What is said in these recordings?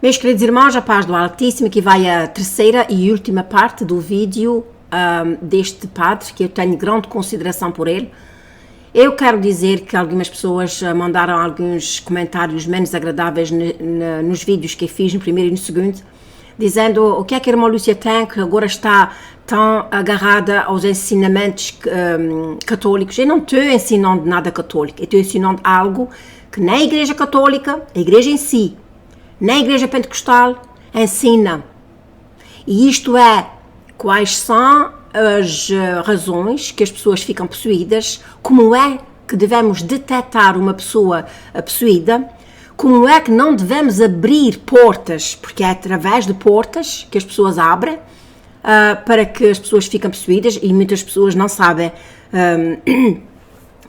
Meus queridos irmãos, a paz do Altíssimo, que vai a terceira e última parte do vídeo deste padre, que eu tenho grande consideração por ele. Eu quero dizer que algumas pessoas mandaram alguns comentários menos agradáveis nos vídeos que eu fiz, no primeiro e no segundo, dizendo o que é que a irmã Lúcia tem, que agora está tão agarrada aos ensinamentos católicos. Eu não estou ensinando nada católico, eu estou ensinando algo que nem a Igreja Católica, a Igreja em si, nem a Igreja Pentecostal ensina. E isto é, quais são as razões que as pessoas ficam possuídas, como é que devemos detectar uma pessoa possuída, como é que não devemos abrir portas, porque é através de portas que as pessoas abrem para que as pessoas fiquem possuídas, e muitas pessoas não sabem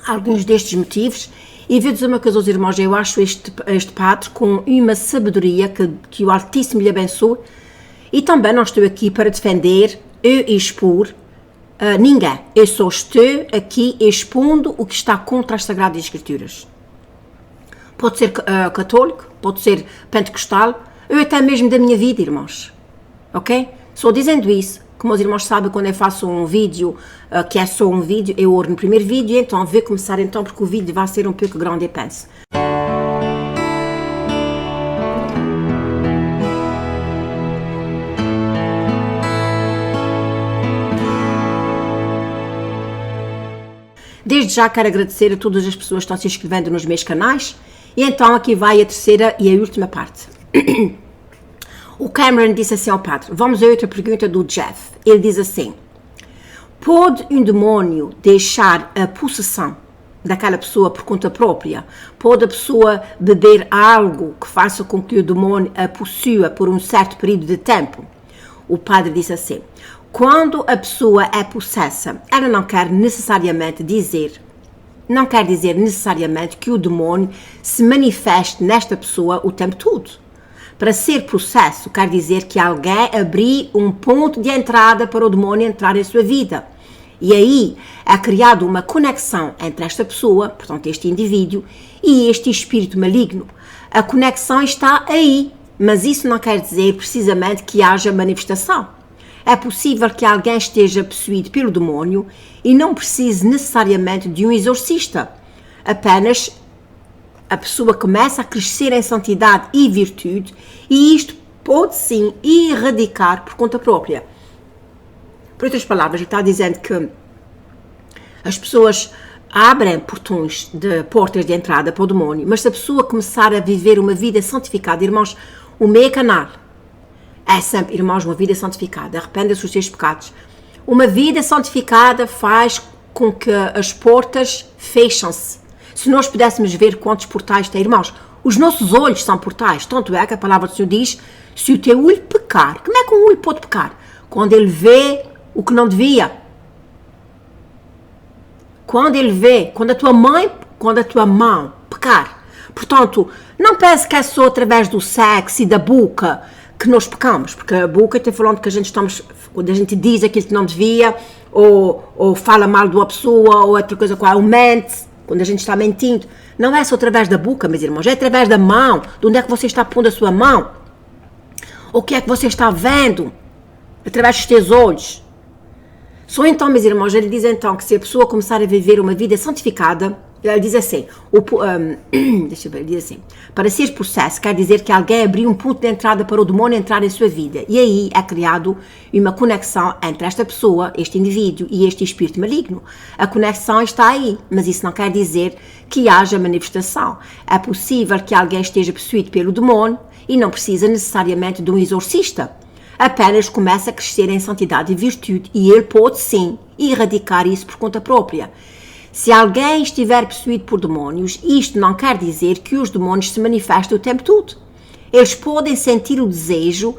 alguns destes motivos. E vou dizer uma coisa aos irmãos, eu acho este padre com uma sabedoria que o Altíssimo lhe abençoe, e também não estou aqui para defender e expor ninguém, eu só estou aqui expondo o que está contra as Sagradas Escrituras. Pode ser católico, pode ser pentecostal, ou até mesmo da minha vida, irmãos, ok? Só dizendo isso, como os irmãos sabem, quando eu faço um vídeo, que é só um vídeo, eu oro no primeiro vídeo, então vou começar então, porque o vídeo vai ser um pouco grande, eu penso. Desde já quero agradecer a todas as pessoas que estão se inscrevendo nos meus canais, e então aqui vai a terceira e a última parte. O Cameron disse assim ao padre, vamos a outra pergunta do Jeff. Ele diz assim, pode um demônio deixar a possessão daquela pessoa por conta própria? Pode a pessoa beber algo que faça com que o demônio a possua por um certo período de tempo? O padre disse assim, quando a pessoa é possessa, ela não quer dizer necessariamente que o demônio se manifeste nesta pessoa o tempo todo. Para ser possesso, quer dizer que alguém abriu um ponto de entrada para o demônio entrar em sua vida. E aí é criada uma conexão entre esta pessoa, portanto este indivíduo, e este espírito maligno. A conexão está aí, mas isso não quer dizer precisamente que haja manifestação. É possível que alguém esteja possuído pelo demônio e não precise necessariamente de um exorcista. Apenas a pessoa começa a crescer em santidade e virtude, e isto pode sim erradicar por conta própria. Por outras palavras, ele está dizendo que as pessoas abrem portas de entrada para o demônio, mas se a pessoa começar a viver uma vida santificada, irmãos, o meu canal é sempre, irmãos, uma vida santificada, arrependa-se dos seus pecados. Uma vida santificada faz com que as portas fechem-se. Se nós pudéssemos ver quantos portais tem, irmãos, os nossos olhos são portais, tanto é que a palavra do Senhor diz, se o teu olho pecar, como é que um olho pode pecar? Quando ele vê o que não devia. Quando a tua mão pecar. Portanto, não pense que é só através do sexo e da boca que nós pecamos, porque a boca está falando que quando a gente diz aquilo que não devia, ou fala mal de uma pessoa, ou outra coisa qual, ou mente, quando a gente está mentindo, não é só através da boca, meus irmãos, é através da mão, de onde é que você está pondo a sua mão, o que é que você está vendo, através dos teus olhos. Só então, meus irmãos, ele diz então que se a pessoa começar a viver uma vida santificada, ele diz assim, ele diz assim, para ser possesso quer dizer que alguém abriu um ponto de entrada para o demônio entrar em sua vida, e aí é criado uma conexão entre esta pessoa, este indivíduo e este espírito maligno. A conexão está aí, mas isso não quer dizer que haja manifestação. É possível que alguém esteja possuído pelo demônio e não precisa necessariamente de um exorcista. Apenas começa a crescer em santidade e virtude, e ele pode sim erradicar isso por conta própria. Se alguém estiver possuído por demônios, isto não quer dizer que os demônios se manifestem o tempo todo. Eles podem sentir o desejo,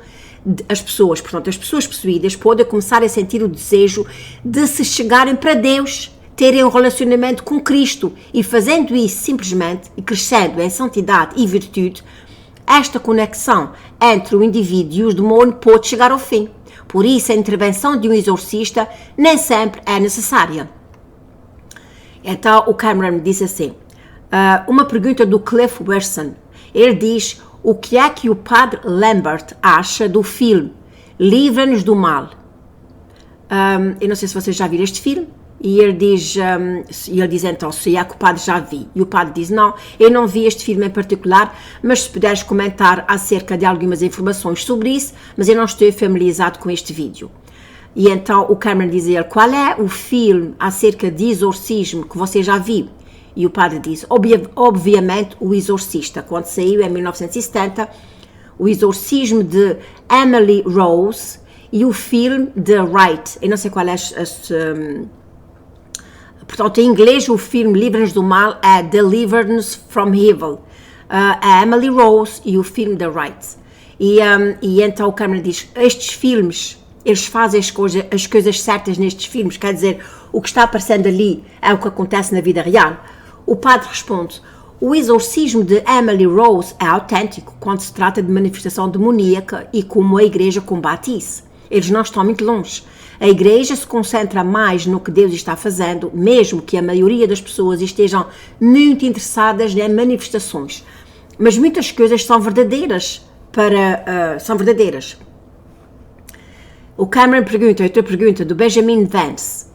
as pessoas possuídas podem começar a sentir o desejo de se chegarem para Deus, terem um relacionamento com Cristo, e fazendo isso simplesmente, e crescendo em santidade e virtude, esta conexão entre o indivíduo e os demônios pode chegar ao fim. Por isso, a intervenção de um exorcista nem sempre é necessária. Então o Cameron disse assim, uma pergunta do Cliff Wesson, ele diz, o que é que o padre Lambert acha do filme Livra-nos do Mal. Eu não sei se vocês já viram este filme. E ele diz então, se é que o padre já vi. E o padre diz, não, eu não vi este filme em particular, mas se puderes comentar acerca de algumas informações sobre isso, mas eu não estou familiarizado com este vídeo. E então o Cameron diz a ele, qual é o filme acerca de exorcismo que você já viu? E o padre diz, obviamente, O Exorcista, quando saiu em 1970, O Exorcismo de Emily Rose e o filme de Wright. Eu não sei qual é portanto, em inglês, o filme Livra-nos do Mal é Deliver-nos from Evil. A Emily Rose e o filme The Wright. E então o Cameron diz, estes filmes, eles fazem as coisas certas nestes filmes, quer dizer, o que está aparecendo ali é o que acontece na vida real. O padre responde, o exorcismo de Emily Rose é autêntico quando se trata de manifestação demoníaca e como a igreja combate isso. Eles não estão muito longe. A igreja se concentra mais no que Deus está fazendo, mesmo que a maioria das pessoas estejam muito interessadas em manifestações. Mas muitas coisas são verdadeiras. São verdadeiras. O Cameron pergunta, outra pergunta do Benjamin Vance.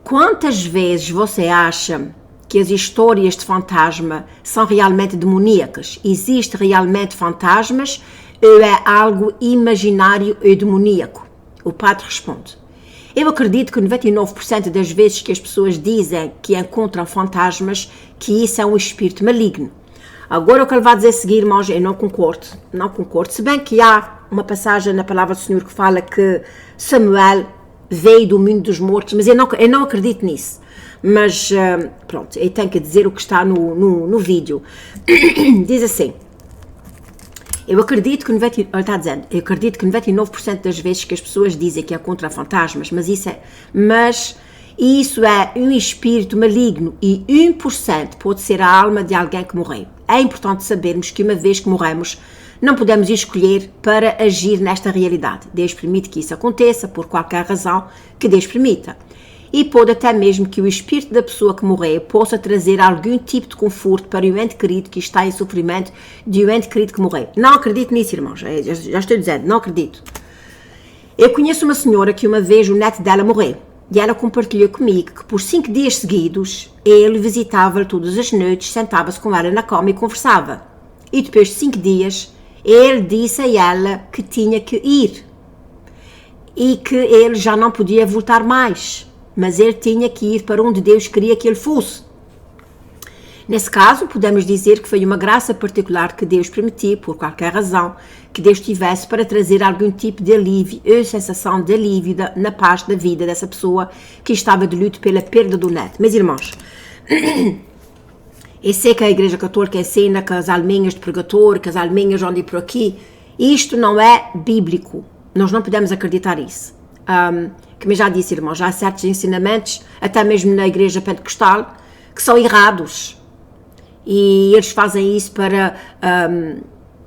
Quantas vezes você acha que as histórias de fantasma são realmente demoníacas? Existe realmente fantasmas ou é algo imaginário e demoníaco? O padre responde. Eu acredito que 99% das vezes que as pessoas dizem que encontram fantasmas, que isso é um espírito maligno. Agora o que ele vai dizer a seguir, irmãos, eu não concordo, se bem que há uma passagem na palavra do Senhor que fala que Samuel veio do mundo dos mortos, mas eu não acredito nisso. Mas pronto, eu tenho que dizer o que está no vídeo. Diz assim, eu acredito que 99% das vezes que as pessoas dizem que é contra fantasmas, mas isso é um espírito maligno e 1% pode ser a alma de alguém que morreu. É importante sabermos que uma vez que morremos, não podemos escolher para agir nesta realidade. Deus permite que isso aconteça por qualquer razão que Deus permita. E pode até mesmo que o espírito da pessoa que morreu possa trazer algum tipo de conforto para o ente querido que está em sofrimento de um ente querido que morreu. Não acredito nisso, irmãos, já estou dizendo, não acredito. Eu conheço uma senhora que uma vez o neto dela morreu e ela compartilhou comigo que por 5 dias seguidos ele visitava-a todas as noites, sentava-se com ela na cama e conversava. E depois de 5 dias ele disse a ela que tinha que ir e que ele já não podia voltar mais. Mas ele tinha que ir para onde Deus queria que ele fosse. Nesse caso, podemos dizer que foi uma graça particular que Deus permitiu, por qualquer razão, que Deus tivesse para trazer algum tipo de alívio ou sensação de alívio na paz da vida dessa pessoa que estava de luto pela perda do neto. Meus irmãos, eu sei que a Igreja Católica ensina que as alminhas de purgatório, que as alminhas andam por aqui. Isto não é bíblico. Nós não podemos acreditar nisso. Como eu já disse, irmãos, há certos ensinamentos, até mesmo na igreja pentecostal, que são errados. E eles fazem isso para,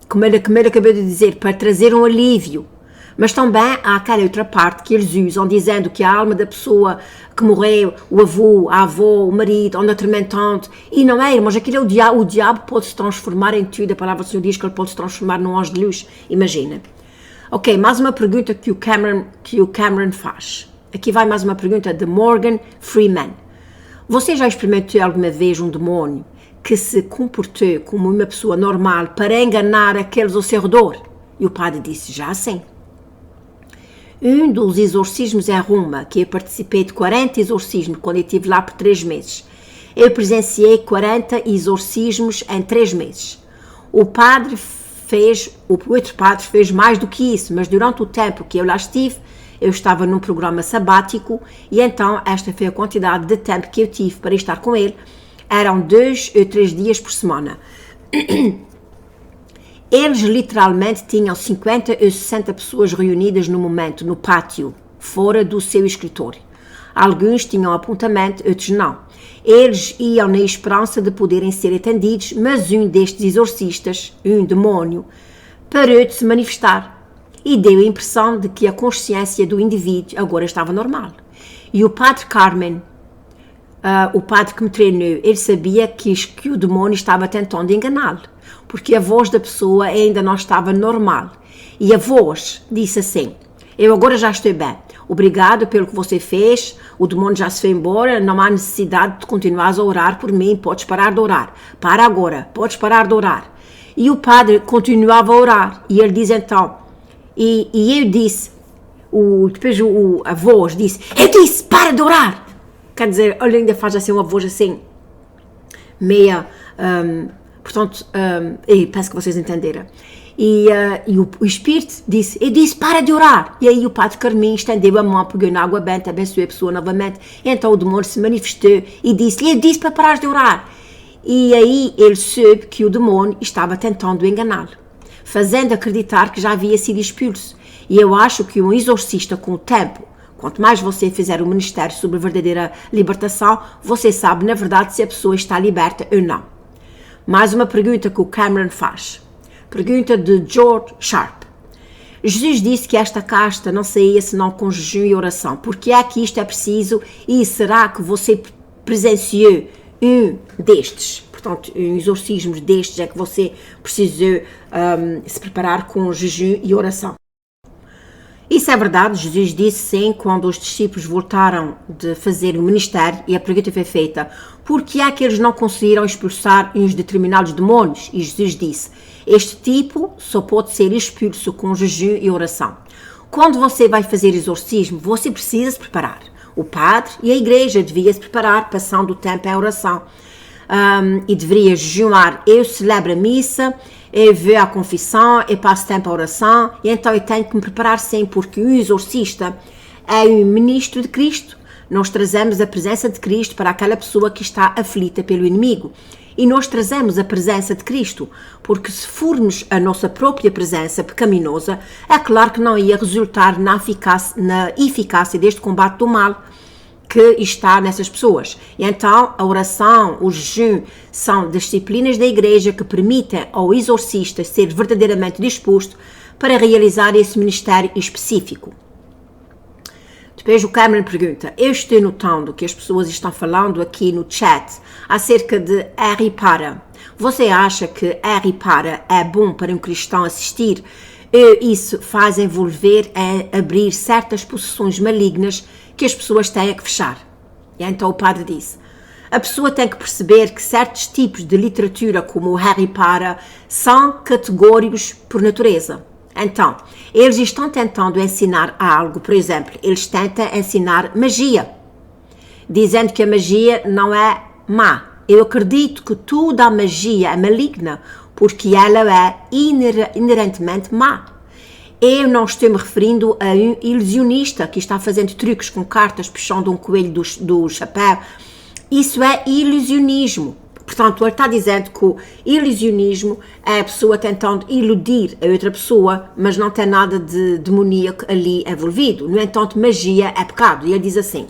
como eu acabei de dizer, para trazer um alívio. Mas também há aquela outra parte que eles usam, dizendo que a alma da pessoa que morreu, o avô, a avó, o marido, anda atormentando. E não é, irmãos, aquilo é o diabo pode se transformar em tudo. A palavra do Senhor diz que ele pode se transformar num anjo de luz. Imagina. Ok, mais uma pergunta que o Cameron faz. Aqui vai mais uma pergunta de Morgan Freeman. Você já experimentou alguma vez um demônio que se comportou como uma pessoa normal para enganar aqueles ao seu redor? E o padre disse, já sim. Um dos exorcismos em Roma, que eu participei de 40 exorcismos quando eu estive lá por 3 meses. Eu presenciei 40 exorcismos em 3 meses. O outro padre fez mais do que isso, mas durante o tempo que eu lá estive, eu estava num programa sabático e então esta foi a quantidade de tempo que eu tive para estar com ele. Eram 2 ou 3 dias por semana. Eles literalmente tinham 50 ou 60 pessoas reunidas no momento, no pátio, fora do seu escritório. Alguns tinham apontamento, outros não. Eles iam na esperança de poderem ser atendidos, mas um destes exorcistas, um demônio, parou de se manifestar e deu a impressão de que a consciência do indivíduo agora estava normal. E o padre Carmen o padre que me treinou, ele sabia que o demônio estava tentando enganá-lo, porque a voz da pessoa ainda não estava normal. E a voz disse assim: eu agora já estou bem, obrigado pelo que você fez, o demônio já se foi embora, não há necessidade de continuar a orar por mim, podes parar de orar, para agora, podes parar de orar. E o padre continuava a orar, e ele diz então, e eu disse, depois a voz disse, eu disse, para de orar! Quer dizer, ele ainda faz assim uma voz assim, meia, portanto, penso que vocês entenderam. E o Espírito disse, eu disse, para de orar. E aí o padre Carminho estendeu a mão, pegou na água benta, abençoou a pessoa novamente. E então o demônio se manifestou e disse, eu disse para parar de orar. E aí ele soube que o demônio estava tentando enganá-lo, fazendo acreditar que já havia sido expulso. E eu acho que um exorcista, com o tempo, quanto mais você fizer o ministério sobre a verdadeira libertação, você sabe, na verdade, se a pessoa está liberta ou não. Mais uma pergunta que o Cameron faz. Pergunta de George Sharp. Jesus disse que esta casta não saía senão com jejum e oração. Por que é que isto é preciso? E será que você presenciou um destes? Portanto, um exorcismo destes é que você precisou se preparar com jejum e oração. Isso é verdade, Jesus disse sim, quando os discípulos voltaram de fazer o ministério, e a pergunta foi feita, por que é que eles não conseguiram expulsar uns determinados demônios? E Jesus disse, este tipo só pode ser expulso com jejum e oração. Quando você vai fazer exorcismo, você precisa se preparar. O padre e a igreja deviam se preparar, passando o tempo em oração. E deveria jejuar, eu celebro a missa, eu vou à confissão, eu passo tempo à oração, e então eu tenho que me preparar sempre, porque o exorcista é um ministro de Cristo. Nós trazemos a presença de Cristo para aquela pessoa que está aflita pelo inimigo. E nós trazemos a presença de Cristo, porque se formos a nossa própria presença pecaminosa, é claro que não ia resultar na eficácia deste combate do mal que está nessas pessoas. E então a oração, o jejum são disciplinas da igreja que permitem ao exorcista ser verdadeiramente disposto para realizar esse ministério específico. Depois o Cameron pergunta, eu estou notando que as pessoas estão falando aqui no chat acerca de Harry Potter. Você acha que Harry Potter é bom para um cristão assistir? Isso faz envolver em abrir certas possessões malignas que as pessoas têm que fechar. E então o padre disse, a pessoa tem que perceber que certos tipos de literatura, como o Harry Potter, são categóricos por natureza. Então, eles estão tentando ensinar algo, por exemplo, eles tentam ensinar magia, dizendo que a magia não é má. Eu acredito que toda a magia é maligna, porque ela é inerentemente má. Eu não estou me referindo a um ilusionista que está fazendo truques com cartas, puxando um coelho do chapéu. Isso é ilusionismo. Portanto, ele está dizendo que o ilusionismo é a pessoa tentando iludir a outra pessoa, mas não tem nada de demoníaco ali envolvido. No entanto, magia é pecado. E ele diz assim,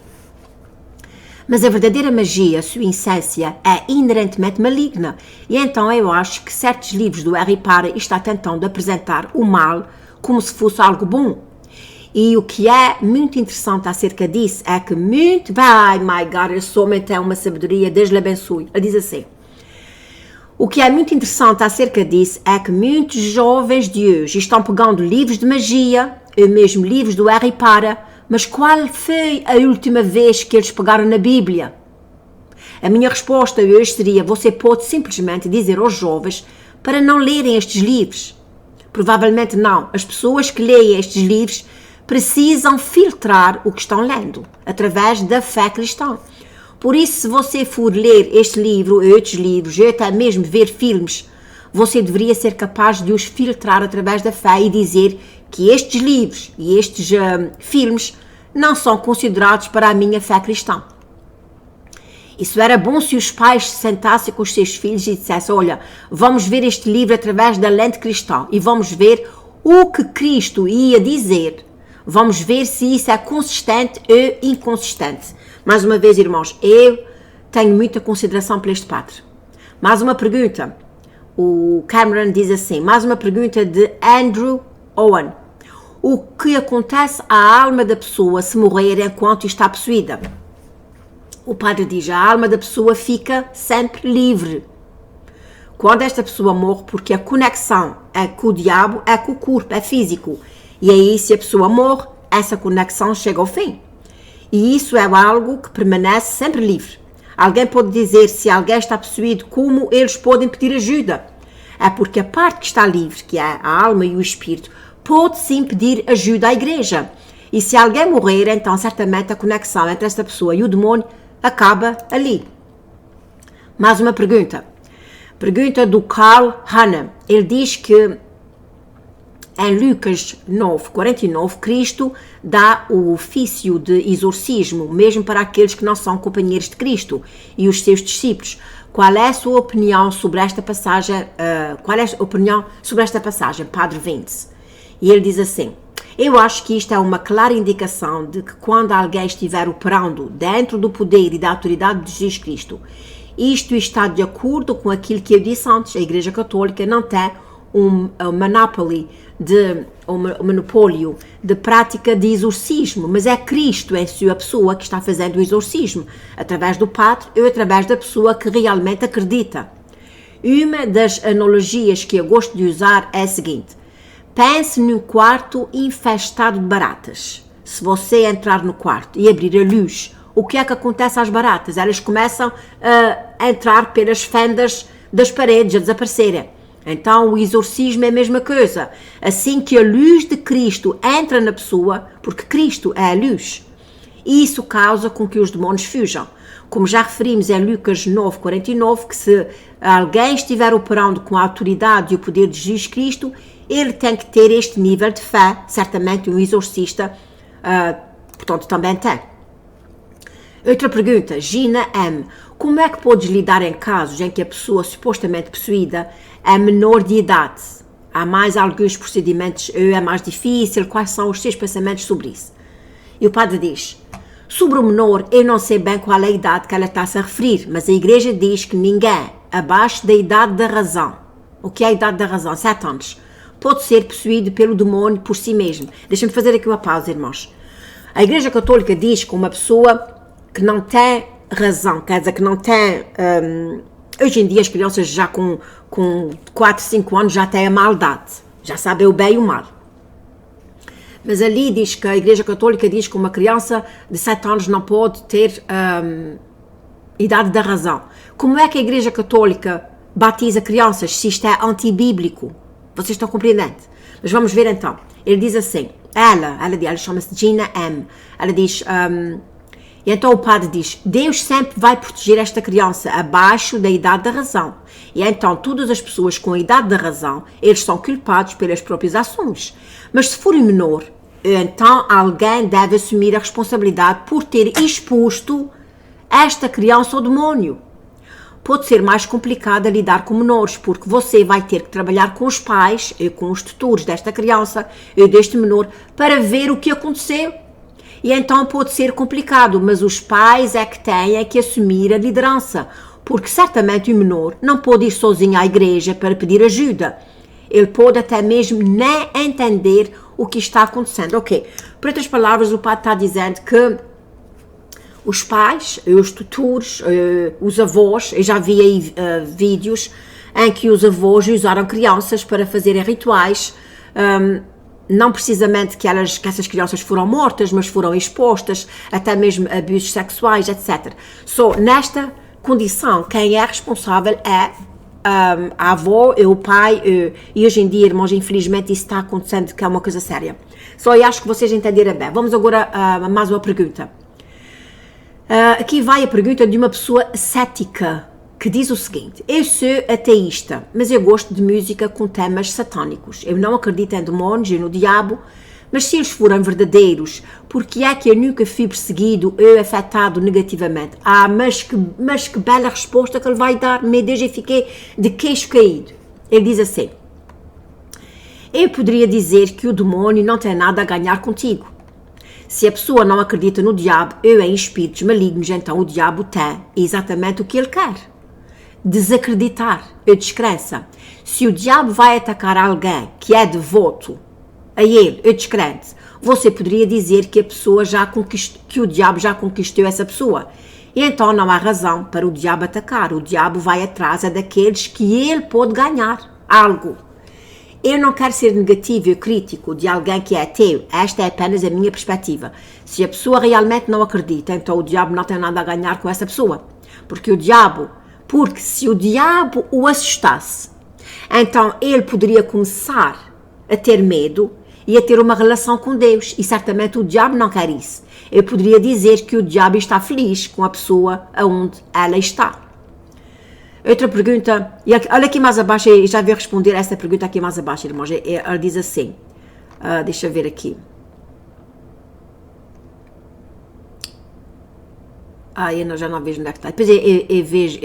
mas a verdadeira magia, a sua essência, é inerentemente maligna. E então eu acho que certos livros do Harry Potter estão tentando apresentar o mal como se fosse algo bom. E o que é muito interessante acerca disso é que my God, esse homem tem uma sabedoria, Deus lhe abençoe. Ele diz assim, o que é muito interessante acerca disso é que muitos jovens de hoje estão pegando livros de magia, ou mesmo livros do Harry Potter, mas qual foi a última vez que eles pegaram na Bíblia? A minha resposta hoje seria, você pode simplesmente dizer aos jovens para não lerem estes livros. Provavelmente não. As pessoas que leem estes livros precisam filtrar o que estão lendo, através da fé cristã. Por isso, se você for ler este livro, ou outros livros, ou até mesmo ver filmes, você deveria ser capaz de os filtrar através da fé e dizer que estes livros e estes filmes não são considerados para a minha fé cristã. Isso era bom se os pais se sentassem com os seus filhos e dissessem, olha, vamos ver este livro através da lente cristã e vamos ver o que Cristo ia dizer. Vamos ver se isso é consistente ou inconsistente. Mais uma vez, irmãos, eu tenho muita consideração por este padre. Mais uma pergunta. O Cameron diz assim, mais uma pergunta de Andrew Owen. O que acontece à alma da pessoa se morrer enquanto está possuída? O padre diz, a alma da pessoa fica sempre livre quando esta pessoa morre, porque a conexão é com o diabo, é com o corpo, é físico. E aí, se a pessoa morre, essa conexão chega ao fim. E isso é algo que permanece sempre livre. Alguém pode dizer, se alguém está possuído, como eles podem pedir ajuda? É porque a parte que está livre, que é a alma e o espírito, pode sim pedir ajuda à igreja. E se alguém morrer, então certamente a conexão entre esta pessoa e o demônio acaba ali. Mais uma pergunta. Pergunta do Carl Hanna. Ele diz que em Lucas 9:49, Cristo dá o ofício de exorcismo, mesmo para aqueles que não são companheiros de Cristo e os seus discípulos. Qual é a sua opinião sobre esta passagem? Padre Vince? E ele diz assim, eu acho que isto é uma clara indicação de que quando alguém estiver operando dentro do poder e da autoridade de Jesus Cristo, isto está de acordo com aquilo que eu disse antes, a Igreja Católica não tem um monopólio de prática de exorcismo, mas é Cristo em sua pessoa que está fazendo o exorcismo, através do padre ou através da pessoa que realmente acredita. Uma das analogias que eu gosto de usar é a seguinte, pense num quarto infestado de baratas. Se você entrar no quarto e abrir a luz, o que é que acontece às baratas? Elas começam a entrar pelas fendas das paredes, a desaparecerem. Então o exorcismo é a mesma coisa. Assim que a luz de Cristo entra na pessoa, porque Cristo é a luz, isso causa com que os demônios fujam. Como já referimos em Lucas 9:49, que se alguém estiver operando com a autoridade e o poder de Jesus Cristo, ele tem que ter este nível de fé. Certamente um exorcista, portanto, também tem. Outra pergunta, Gina M. Como é que podes lidar em casos em que a pessoa supostamente possuída é menor de idade? Há mais alguns procedimentos ou é mais difícil? Quais são os seus pensamentos sobre isso? E o padre diz, sobre o menor, eu não sei bem qual é a idade que ela está-se a referir, mas a igreja diz que ninguém abaixo da idade da razão, o que é a idade da razão? 7 anos, pode ser possuído pelo demônio por si mesmo. Deixa-me fazer aqui uma pausa, irmãos. A Igreja Católica diz que uma pessoa que não tem razão, quer dizer, que não tem... hoje em dia as crianças já com 4, 5 anos já têm a maldade, já sabem o bem e o mal. Mas ali diz que a Igreja Católica diz que uma criança de 7 anos não pode ter idade da razão. Como é que a Igreja Católica batiza crianças se isto é antibíblico? Vocês estão compreendendo? Mas vamos ver então. Ele diz assim, ela chama-se Gina M. Ela diz... E então o padre diz, Deus sempre vai proteger esta criança abaixo da idade da razão. E então todas as pessoas com a idade da razão, eles são culpados pelas próprias ações. Mas se for menor, então alguém deve assumir a responsabilidade por ter exposto esta criança ao demônio. Pode ser mais complicado lidar com menores, porque você vai ter que trabalhar com os pais e com os tutores desta criança e deste menor para ver o que aconteceu. E então pode ser complicado, mas os pais é que têm que assumir a liderança, porque certamente o menor não pode ir sozinho à igreja para pedir ajuda. Ele pode até mesmo nem entender o que está acontecendo. Ok, por outras palavras, o padre está dizendo que os pais, os tutores, os avós, eu já vi aí vídeos em que os avós usaram crianças para fazerem rituais, não precisamente que essas crianças foram mortas, mas foram expostas, até mesmo a abusos sexuais, etc. Nesta condição, quem é responsável é a avó, o pai, e hoje em dia, irmãos, infelizmente isso está acontecendo, que é uma coisa séria. Eu acho que vocês entenderam bem. Vamos agora a mais uma pergunta. Aqui vai a pergunta de uma pessoa cética, que diz o seguinte, eu sou ateísta, mas eu gosto de música com temas satânicos. Eu não acredito em demônios e no diabo, mas se eles forem verdadeiros, por que é que eu nunca fui perseguido ou afetado negativamente? Mas que bela resposta que ele vai dar, meu Deus, eu fiquei de queixo caído. Ele diz assim, eu poderia dizer que o demônio não tem nada a ganhar contigo. Se a pessoa não acredita no diabo ou em espíritos malignos, então o diabo tem exatamente o que ele quer. Desacreditar ou descrença. Se o diabo vai atacar alguém que é devoto a ele, ou descrente, você poderia dizer que a pessoa que o diabo já conquistou essa pessoa. E então não há razão para o diabo atacar. O diabo vai atrás daqueles que ele pode ganhar algo. Eu não quero ser negativo e crítico de alguém que é ateu. Esta é apenas a minha perspectiva. Se a pessoa realmente não acredita, então o diabo não tem nada a ganhar com essa pessoa. Porque se o diabo o assustasse, então ele poderia começar a ter medo e a ter uma relação com Deus. E certamente o diabo não quer isso. Eu poderia dizer que o diabo está feliz com a pessoa aonde ela está. Outra pergunta, e olha aqui mais abaixo, eu já vou responder essa pergunta aqui mais abaixo, irmãos. Ela diz assim, deixa eu ver aqui. Eu já não vejo onde é que está. Depois eu vejo.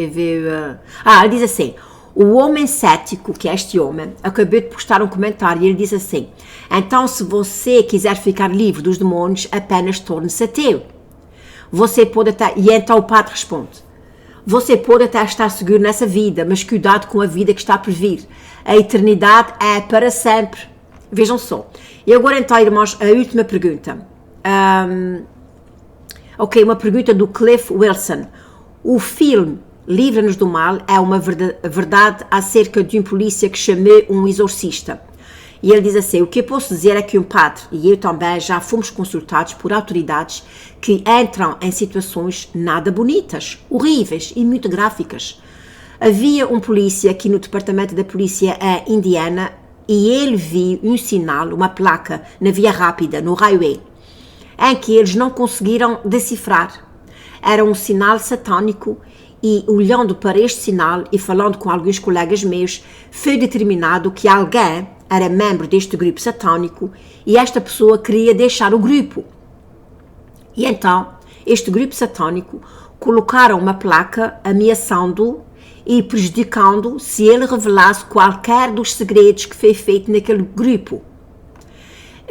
Ela diz assim: o homem cético, que é este homem, acabou de postar um comentário e ele diz assim: então, se você quiser ficar livre dos demônios, apenas torne-se ateu. Você pode até. E então o padre responde: você pode até estar seguro nessa vida, mas cuidado com a vida que está por vir. A eternidade é para sempre. Vejam só. E agora então, irmãos, a última pergunta. Uma pergunta do Cliff Wilson. O filme Livra-nos do Mal é uma verdade acerca de um polícia que chamou um exorcista. E ele diz assim: o que eu posso dizer é que um padre e eu também já fomos consultados por autoridades que entram em situações nada bonitas, horríveis e muito gráficas. Havia um polícia aqui no departamento da polícia em Indiana e ele viu um sinal, uma placa na via rápida, no highway, em que eles não conseguiram decifrar. Era um sinal satânico e, olhando para este sinal e falando com alguns colegas meus, foi determinado que alguém era membro deste grupo satânico e esta pessoa queria deixar o grupo. E então, este grupo satânico colocaram uma placa ameaçando-o e prejudicando se ele revelasse qualquer dos segredos que foi feito naquele grupo.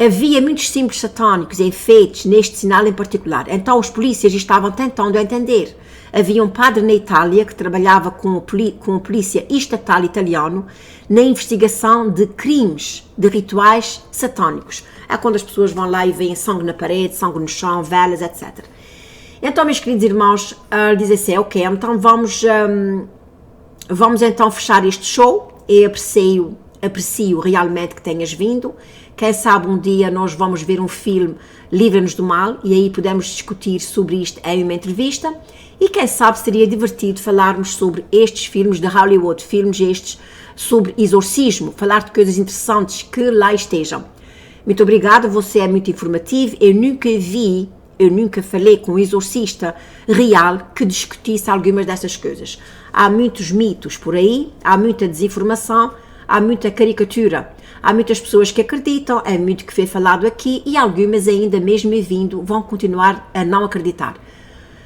Havia muitos símbolos satânicos enfeitos neste sinal em particular, então os polícias estavam tentando entender. Havia um padre na Itália que trabalhava com a polícia estatal italiano na investigação de crimes, de rituais satânicos. É quando as pessoas vão lá e veem sangue na parede, sangue no chão, velas, etc. Então, meus queridos irmãos, dizem assim: ok, então vamos então fechar este show. Eu aprecio realmente que tenhas vindo. Quem sabe um dia nós vamos ver um filme Livra-nos do Mal e aí podemos discutir sobre isto em uma entrevista. E quem sabe seria divertido falarmos sobre estes filmes de Hollywood, filmes estes sobre exorcismo, falar de coisas interessantes que lá estejam. Muito obrigada, você é muito informativo. Eu nunca falei com um exorcista real que discutisse algumas dessas coisas. Há muitos mitos por aí, há muita desinformação, há muita caricatura. Há muitas pessoas que acreditam, é muito que foi falado aqui e algumas ainda mesmo vindo vão continuar a não acreditar.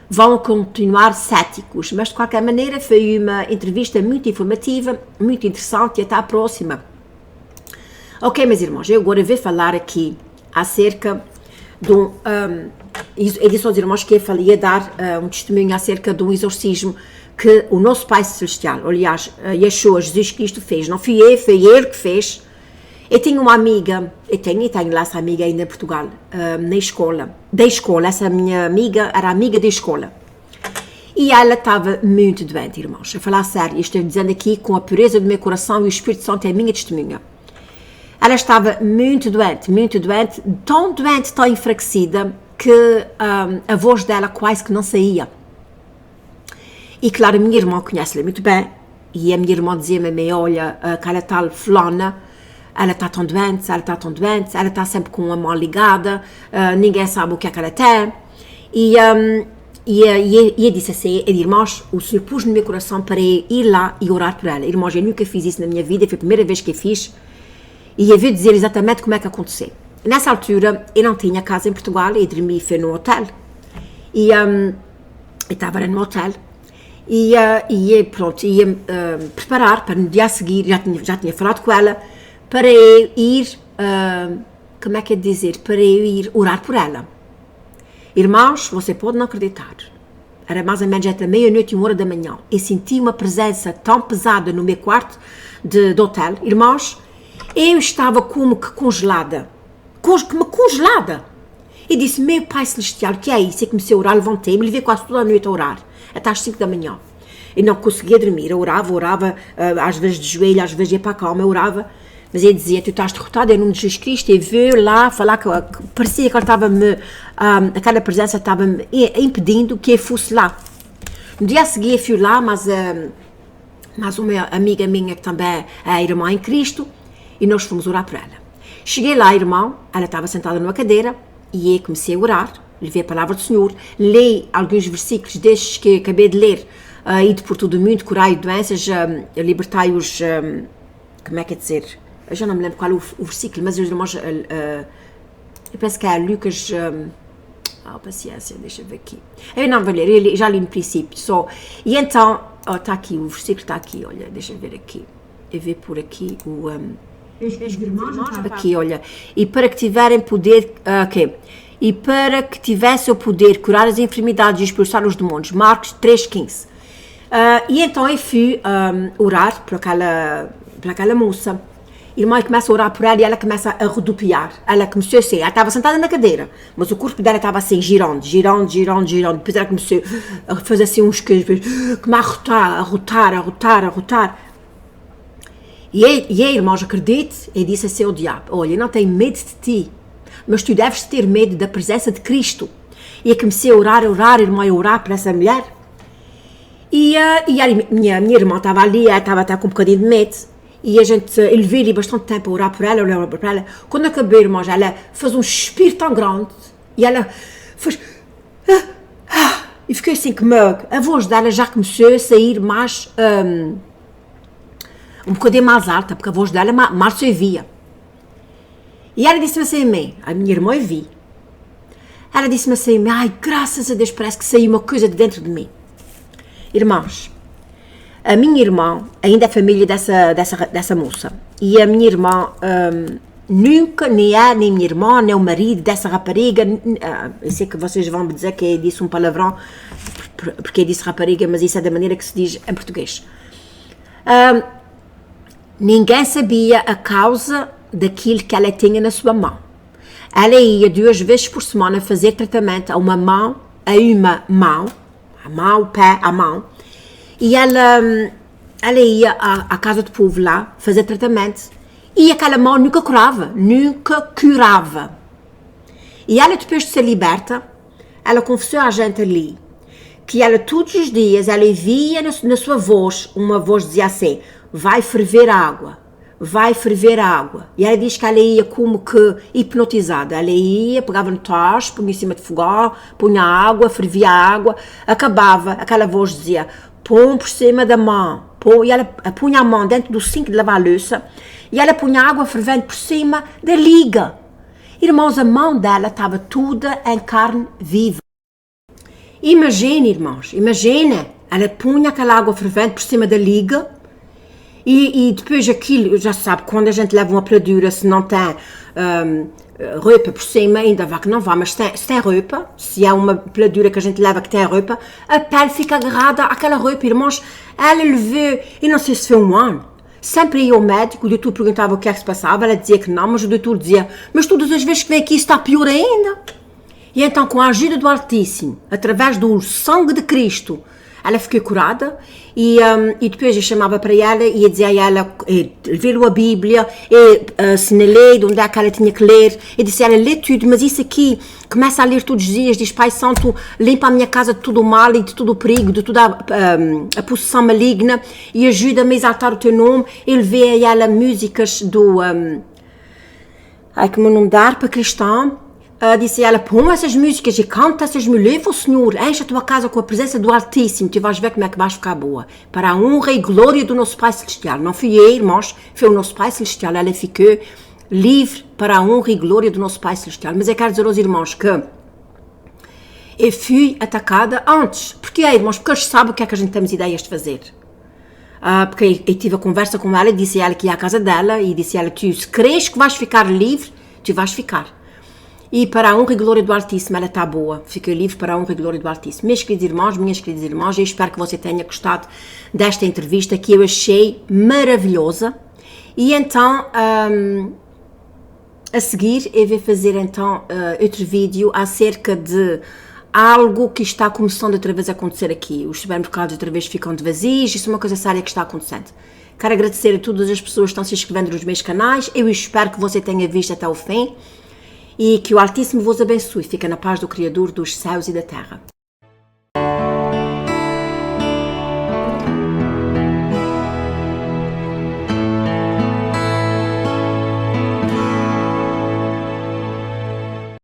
Vão continuar céticos, mas de qualquer maneira foi uma entrevista muito informativa, muito interessante e até à próxima. Ok, meus irmãos, eu agora vou falar aqui acerca de eu disse aos irmãos que eu ia dar um testemunho acerca de um exorcismo que o nosso Pai Celestial, aliás, Yeshua, Jesus Cristo fez. Não fui eu, foi Ele que fez. Eu tinha uma amiga, eu tenho lá essa amiga ainda em Portugal, da escola, essa minha amiga era amiga da escola. E ela estava muito doente, irmãos. A falar sério, estou dizendo aqui com a pureza do meu coração e o Espírito Santo é a minha testemunha. Ela estava muito doente, tão enfraquecida, que a voz dela quase que não saía. E claro, a minha irmã conhece-la muito bem, e a minha irmã dizia-me: olha, aquela tal fulana, ela está tão doente, ela está sempre com a mão ligada, ninguém sabe o que é que ela tem. E eu disse assim: irmãos, o Senhor pôs no meu coração para ir lá e orar por ela. Irmãos, eu nunca fiz isso na minha vida, foi a primeira vez que eu fiz, e eu vou dizer exatamente como é que aconteceu. Nessa altura, eu não tinha casa em Portugal, eu dormi no hotel, e eu estava no hotel, e pronto, ia preparar para no dia a seguir, já tinha falado com ela, para eu ir, como é que é dizer, para eu ir orar por ela. Irmãos, você pode não acreditar, era mais ou menos entre meia-noite e 1h da manhã, eu senti uma presença tão pesada no meu quarto de hotel, irmãos, eu estava como que congelada, e disse: meu Pai Celestial, que é isso? Eu comecei a orar, levantei-me, levei quase toda a noite a orar. até às 5 da manhã. E não conseguia dormir, eu orava, às vezes de joelho, às vezes ia para a cama, eu orava. Mas ele dizia, tu estás derrotado em nome de Jesus Cristo, e veio lá falar que parecia que ele estava-me, aquela presença estava-me impedindo que eu fosse lá. No dia a seguir eu fui lá, mas uma amiga minha que também é irmã em Cristo, e nós fomos orar por ela. Cheguei lá, irmão, ela estava sentada numa cadeira, e eu comecei a orar, levei a palavra do Senhor, li alguns versículos destes que acabei de ler, ide por todo o mundo, curai doenças, libertai os, como é que é dizer, eu já não me lembro qual é o versículo, mas os irmãos, eu penso que é Lucas, paciência, deixa eu ver aqui, eu não vou ler, eu já li no princípio, só, e então, está aqui, o versículo está aqui, olha, deixa eu ver aqui, eu ver por aqui o, aqui, olha, e para que tiverem poder, e para que tivesse o poder curar as enfermidades e expulsar os demônios, Marcos 3,15. E então eu fui orar por aquela moça. E a irmã começa a orar por ela e ela começa a rodopiar. Ela começou assim, ela estava sentada na cadeira, mas o corpo dela estava assim, girando. Depois ela começou a fazer assim uns queijos, começa a rotar. E a irmã, acredite, e disse assim ao diabo, olha, eu não tenho medo de ti, mas tu deves ter medo da presença de Cristo. E eu comecei a orar, irmã, a orar para essa mulher. E a minha irmã estava ali, ela estava até com um bocadinho de medo. E eu levei ali bastante tempo a orar por ela, Quando acabei, irmã, ela fez um suspiro tão grande. E ela fez... e fiquei assim comigo. A voz dela já começou a sair mais... um bocadinho mais alta, porque a voz dela mais se ouvia. E ela disse-me assim a minha irmã eu vi. Ela disse-me assim ai, graças a Deus, parece que saiu uma coisa de dentro de mim. Irmãos, a minha irmã ainda é família dessa moça. E a minha irmã nunca, nem minha irmã, nem o marido dessa rapariga, eu sei que vocês vão me dizer que eu disse um palavrão, porque eu disse rapariga, mas isso é da maneira que se diz em português. Ninguém sabia a causa daquilo que ela tinha na sua mão. Ela ia 2 vezes por semana fazer tratamento a uma mão, o pé, a mão, e ela ia à casa do povo lá fazer tratamento, e aquela mão nunca curava. E ela, depois de ser liberta, ela confessou à gente ali, que ela todos os dias, ela via na sua voz, uma voz dizia assim, vai ferver a água. E ela diz que ela ia como que hipnotizada. Ela ia, pegava no tacho, punha em cima de fogão, punha água, fervia a água, acabava, aquela voz dizia, põe por cima da mão. E ela punha a mão dentro do sink de lavar a louça e ela punha a água fervente por cima da liga. Irmãos, a mão dela estava toda em carne viva. Imagine, irmãos, ela punha aquela água fervente por cima da liga. E depois aquilo, já se sabe, quando a gente leva uma peladura, se não tem roupa por cima, ainda vá que não vá, mas se tem roupa, se é uma peladura que a gente leva que tem roupa, a pele fica agarrada àquela roupa, irmãos. Ela levou, e não sei se foi um ano, sempre ia ao médico, o doutor perguntava o que é que se passava, ela dizia que não, mas o doutor dizia, mas todas as vezes que vem aqui está pior ainda. E então, com a ajuda do Altíssimo, através do sangue de Cristo, ela ficou curada e depois eu chamava para ela e eu dizia a ela, lê a Bíblia, assinalei de onde é que ela tinha que ler, e disse a ela, lê tudo, mas isso aqui, começa a ler todos os dias, diz, Pai Santo, limpa a minha casa de todo o mal e de todo o perigo, de toda a possessão maligna, e ajuda-me a exaltar o teu nome. Eu levei a ela músicas do, como não dar para cristão. Disse ela, põe essas músicas e canta essas músicas, leva o Senhor, enche a tua casa com a presença do Altíssimo, tu vais ver como é que vais ficar boa, para a honra e glória do nosso Pai Celestial. Não fui eu, irmãos, foi o nosso Pai Celestial, ela ficou livre para a honra e glória do nosso Pai Celestial. Mas eu quero dizer aos irmãos que eu fui atacada antes, porque irmãos, porque eles sabem o que é que a gente temos ideias de fazer. Porque eu tive a conversa com ela e disse a ela que ia à casa dela e disse a ela, tu se crees que vais ficar livre, tu vais ficar. E para a honra e glória do Altíssimo, ela está boa. Fiquei livre para a honra e glória do Altíssimo. Meus queridos irmãos, minhas queridas irmãs, eu espero que você tenha gostado desta entrevista que eu achei maravilhosa. E então, a seguir, eu vou fazer então outro vídeo acerca de algo que está começando outra vez a acontecer aqui. Os supermercados outra vez ficam de vazios, isso é uma coisa séria que está acontecendo. Quero agradecer a todas as pessoas que estão se inscrevendo nos meus canais, eu espero que você tenha visto até o fim e que o Altíssimo vos abençoe. Fica na paz do Criador dos céus e da terra.